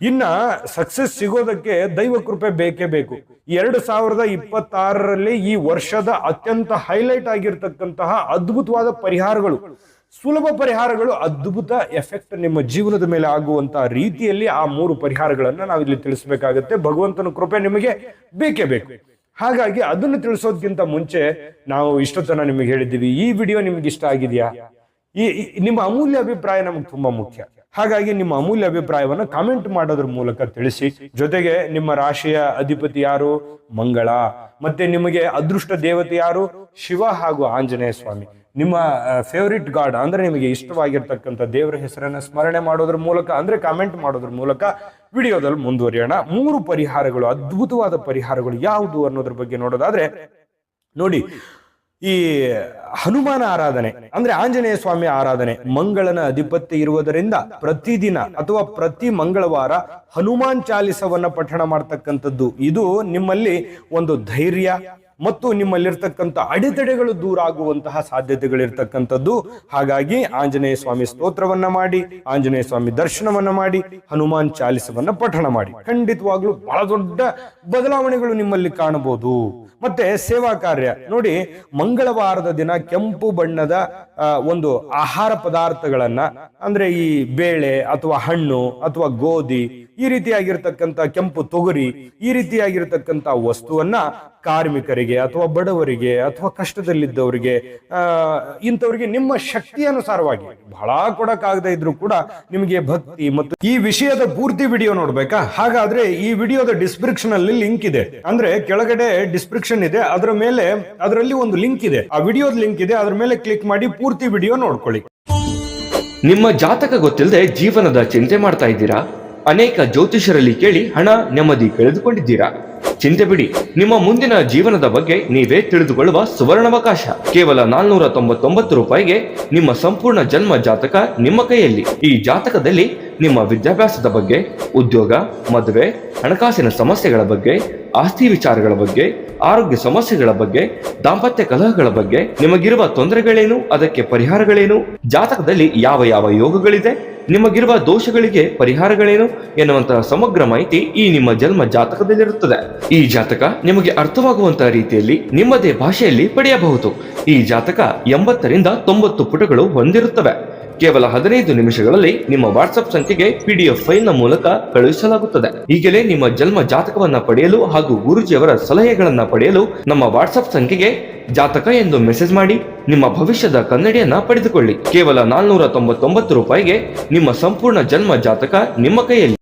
ಇನ್ನ ಸಕ್ಸಸ್ ಸಿಗೋದಕ್ಕೆ ದೈವ ಕೃಪೆ ಬೇಕೇ ಬೇಕು. 2026ರಲ್ಲಿ ಈ ವರ್ಷದ ಅತ್ಯಂತ ಹೈಲೈಟ್ ಆಗಿರ್ತಕ್ಕಂತಹ ಅದ್ಭುತವಾದ ಪರಿಹಾರಗಳು, ಸುಲಭ ಪರಿಹಾರಗಳು, ಅದ್ಭುತ ಎಫೆಕ್ಟ್ ನಿಮ್ಮ ಜೀವನದ ಮೇಲೆ ಆಗುವಂತಹ ರೀತಿಯಲ್ಲಿ ಆ 3 ಪರಿಹಾರಗಳನ್ನ ನಾವಿಲ್ಲಿ ತಿಳಿಸಬೇಕಾಗತ್ತೆ. ಭಗವಂತನ ಕೃಪೆ ನಿಮಗೆ ಬೇಕೇ ಬೇಕು. ಹಾಗಾಗಿ ಅದನ್ನು ತಿಳಿಸೋದಕ್ಕಿಂತ ಮುಂಚೆ ನಾವು ಇಷ್ಟೊತ್ತನ ನಿಮಗೆ ಹೇಳಿದ್ದೀವಿ, ಈ ವಿಡಿಯೋ ನಿಮ್ಗೆ ಇಷ್ಟ ಆಗಿದೆಯಾ? ನಿಮ್ಮ ಅಮೂಲ್ಯ ಅಭಿಪ್ರಾಯ ನಮ್ಗೆ ತುಂಬಾ ಮುಖ್ಯ. ಹಾಗಾಗಿ ನಿಮ್ಮ ಅಮೂಲ್ಯ ಅಭಿಪ್ರಾಯವನ್ನ ಕಾಮೆಂಟ್ ಮಾಡೋದ್ರ ಮೂಲಕ ತಿಳಿಸಿ. ಜೊತೆಗೆ ನಿಮ್ಮ ರಾಶಿಯ ಅಧಿಪತಿ ಯಾರು? ಮಂಗಳ. ಮತ್ತೆ ನಿಮಗೆ ಅದೃಷ್ಟ ದೇವತೆ ಯಾರು? ಶಿವ ಹಾಗೂ ಆಂಜನೇಯ ಸ್ವಾಮಿ. ನಿಮ್ಮ ಫೇವರಿಟ್ ಗಾಡ್ ಅಂದ್ರೆ ನಿಮಗೆ ಇಷ್ಟವಾಗಿರ್ತಕ್ಕಂಥ ದೇವರ ಹೆಸರನ್ನ ಸ್ಮರಣೆ ಮಾಡೋದ್ರ ಮೂಲಕ, ಅಂದ್ರೆ ಕಾಮೆಂಟ್ ಮಾಡೋದ್ರ ಮೂಲಕ ವಿಡಿಯೋದಲ್ಲಿ ಮುಂದುವರಿಯೋಣ. 3 ಪರಿಹಾರಗಳು, ಅದ್ಭುತವಾದ ಪರಿಹಾರಗಳು ಯಾವುದು ಅನ್ನೋದ್ರ ಬಗ್ಗೆ ನೋಡೋದಾದ್ರೆ ನೋಡಿ, ಈ ಹನುಮಾನ ಆರಾಧನೆ ಅಂದ್ರೆ ಆಂಜನೇಯ ಸ್ವಾಮಿ ಆರಾಧನೆ, ಮಂಗಳನ ಅಧಿಪತ್ಯ ಇರುವುದರಿಂದ ಪ್ರತಿದಿನ ಅಥವಾ ಪ್ರತಿ ಮಂಗಳವಾರ ಹನುಮಾನ್ ಚಾಲಿಸವನ್ನ ಪಠಣ ಮಾಡ್ತಕ್ಕಂಥದ್ದು, ಇದು ನಿಮ್ಮಲ್ಲಿ ಒಂದು ಧೈರ್ಯ ಮತ್ತು ನಿಮ್ಮಲ್ಲಿರ್ತಕ್ಕಂಥ ಅಡೆತಡೆಗಳು ದೂರ ಆಗುವಂತಹ ಸಾಧ್ಯತೆಗಳಿರ್ತಕ್ಕಂಥದ್ದು. ಹಾಗಾಗಿ ಆಂಜನೇಯ ಸ್ವಾಮಿ ಸ್ತೋತ್ರವನ್ನ ಮಾಡಿ, ಆಂಜನೇಯ ಸ್ವಾಮಿ ದರ್ಶನವನ್ನ ಮಾಡಿ, ಹನುಮಾನ್ ಚಾಲಿಸವನ್ನ ಪಠಣ ಮಾಡಿ. ಖಂಡಿತವಾಗ್ಲೂ ಬಹಳ ದೊಡ್ಡ ಬದಲಾವಣೆಗಳು ನಿಮ್ಮಲ್ಲಿ ಕಾಣಬಹುದು. ಮತ್ತೆ ಸೇವಾ ಕಾರ್ಯ ನೋಡಿ, ಮಂಗಳವಾರದ ದಿನ ಕೆಂಪು ಬಣ್ಣದ ಒಂದು ಆಹಾರ ಪದಾರ್ಥಗಳನ್ನ, ಅಂದ್ರೆ ಈ ಬೇಳೆ ಅಥವಾ ಹಣ್ಣು ಅಥವಾ ಗೋಧಿ, ಈ ರೀತಿಯಾಗಿರ್ತಕ್ಕಂಥ ಕೆಂಪು ತೊಗರಿ, ಈ ರೀತಿಯಾಗಿರ್ತಕ್ಕಂಥ ವಸ್ತುವನ್ನ ಕಾರ್ಮಿಕರಿಗೆ ಅಥವಾ ಬಡವರಿಗೆ ಅಥವಾ ಕಷ್ಟದಲ್ಲಿದ್ದವರಿಗೆ, ಇಂಥವ್ರಿಗೆ ನಿಮ್ಮ ಶಕ್ತಿ ಅನುಸಾರವಾಗಿ ಬಹಳ ಕೊಡಕ್ಕಾಗದೇ ಇದ್ರು ಕೂಡ ನಿಮಗೆ ಭಕ್ತಿ ಮತ್ತು ಈ ವಿಷಯದ ಪೂರ್ತಿ ವಿಡಿಯೋ ನೋಡ್ಬೇಕಾ? ಹಾಗಾದ್ರೆ ಈ ವಿಡಿಯೋದ ಡಿಸ್ಕ್ರಿಪ್ಷನ್ ಅಲ್ಲಿ ಲಿಂಕ್ ಇದೆ, ಅಂದ್ರೆ ಕೆಳಗಡೆ ಡಿಸ್ಕ್ರಿಪ್ಷನ್ ಇದೆ, ಅದರ ಮೇಲೆ ಅದರಲ್ಲಿ ಒಂದು ಲಿಂಕ್ ಇದೆ, ಆ ವಿಡಿಯೋದ ಲಿಂಕ್ ಇದೆ, ಅದ್ರ ಮೇಲೆ ಕ್ಲಿಕ್ ಮಾಡಿ ಪೂರ್ತಿ ವಿಡಿಯೋ ನೋಡ್ಕೊಳ್ಳಿ. ನಿಮ್ಮ ಜಾತಕ ಗೊತ್ತಿಲ್ಲದೆ ಜೀವನದ ಚಿಂತೆ ಮಾಡ್ತಾ ಇದ್ದೀರಾ? ಅನೇಕ ಜ್ಯೋತಿಷರಲ್ಲಿ ಕೇಳಿ ಹಣ ನೆಮ್ಮದಿ ಕಳೆದುಕೊಂಡಿದ್ದೀರಾ? ಚಿಂತೆ ಬಿಡಿ, ನಿಮ್ಮ ಮುಂದಿನ ಜೀವನದ ಬಗ್ಗೆ ನೀವೇ ತಿಳಿದುಕೊಳ್ಳುವ ಸುವರ್ಣಾವಕಾಶ. ಕೇವಲ 499 ರೂಪಾಯಿಗೆ ನಿಮ್ಮ ಸಂಪೂರ್ಣ ಜನ್ಮ ಜಾತಕ ನಿಮ್ಮ ಕೈಯಲ್ಲಿ. ಈ ಜಾತಕದಲ್ಲಿ ನಿಮ್ಮ ವಿದ್ಯಾಭ್ಯಾಸದ ಬಗ್ಗೆ, ಉದ್ಯೋಗ, ಮದುವೆ, ಹಣಕಾಸಿನ ಸಮಸ್ಯೆಗಳ ಬಗ್ಗೆ, ಆಸ್ತಿ ವಿಚಾರಗಳ ಬಗ್ಗೆ, ಆರೋಗ್ಯ ಸಮಸ್ಯೆಗಳ ಬಗ್ಗೆ, ದಾಂಪತ್ಯ ಕಲಹಗಳ ಬಗ್ಗೆ, ನಿಮಗಿರುವ ತೊಂದರೆಗಳೇನು, ಅದಕ್ಕೆ ಪರಿಹಾರಗಳೇನು, ಜಾತಕದಲ್ಲಿ ಯಾವ ಯಾವ ಯೋಗಗಳಿದೆ, ನಿಮಗಿರುವ ದೋಷಗಳಿಗೆ ಪರಿಹಾರಗಳೇನು ಎನ್ನುವಂತಹ ಸಮಗ್ರ ಮಾಹಿತಿ ಈ ನಿಮ್ಮ ಜನ್ಮ ಜಾತಕದಲ್ಲಿರುತ್ತದೆ. ಈ ಜಾತಕ ನಿಮಗೆ ಅರ್ಥವಾಗುವಂತಹ ರೀತಿಯಲ್ಲಿ ನಿಮ್ಮದೇ ಭಾಷೆಯಲ್ಲಿ ಪಡೆಯಬಹುದು. ಈ ಜಾತಕ 80ರಿಂದ 90 ಪುಟಗಳು ಹೊಂದಿರುತ್ತವೆ. ಕೇವಲ 15 ನಿಮಿಷಗಳಲ್ಲಿ ನಿಮ್ಮ ವಾಟ್ಸ್ಆಪ್ ಸಂಖ್ಯೆಗೆ PDF ಫೈಲ್ ನ ಮೂಲಕ ಕಳುಹಿಸಲಾಗುತ್ತದೆ. ಈಗಲೇ ನಿಮ್ಮ ಜನ್ಮ ಜಾತಕವನ್ನ ಪಡೆಯಲು ಹಾಗೂ ಗುರುಜಿಯವರ ಸಲಹೆಗಳನ್ನ ಪಡೆಯಲು ನಮ್ಮ ವಾಟ್ಸ್ಆಪ್ ಸಂಖ್ಯೆಗೆ ಜಾತಕ ಎಂದು ಮೆಸೇಜ್ ಮಾಡಿ ನಿಮ್ಮ ಭವಿಷ್ಯದ ಕನ್ನಡಿಯನ್ನ ಪಡೆದುಕೊಳ್ಳಿ. ಕೇವಲ 499 ರೂಪಾಯಿಗೆ ನಿಮ್ಮ ಸಂಪೂರ್ಣ ಜನ್ಮ ಜಾತಕ ನಿಮ್ಮ ಕೈಯಲ್ಲಿ.